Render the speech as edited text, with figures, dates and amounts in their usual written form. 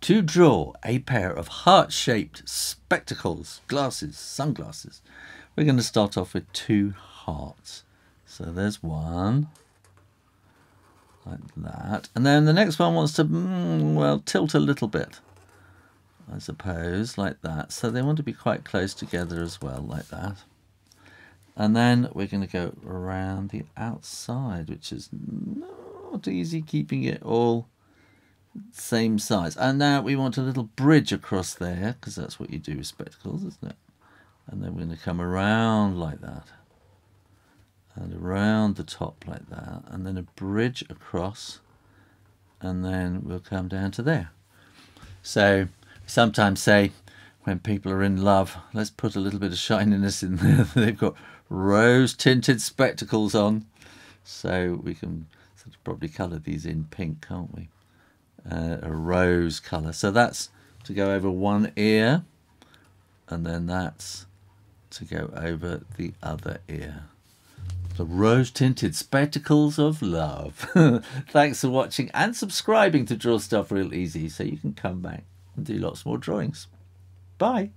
To draw a pair of heart-shaped spectacles, glasses, sunglasses, we're going to start off with 2 hearts. So there's one, like that. And then the next one wants to, well, tilt a little bit, I suppose, like that. So they want to be quite close together as well, like that. And then we're going to go around the outside, which is not easy, keeping it all same size. And now we want a little bridge across there, because that's what you do with spectacles, isn't it? And then we're going to come around like that, and around the top like that, and then a bridge across, and then we'll come down to there. So sometimes say, when people are in love, let's put a little bit of shininess in there. They've got rose-tinted spectacles on, so we can sort of probably colour these in pink, can't we? A rose colour. So that's to go over one ear, and then that's to go over the other ear. The rose-tinted spectacles of love. Thanks for watching and subscribing to Draw Stuff Real Easy, so you can come back and do lots more drawings. Bye.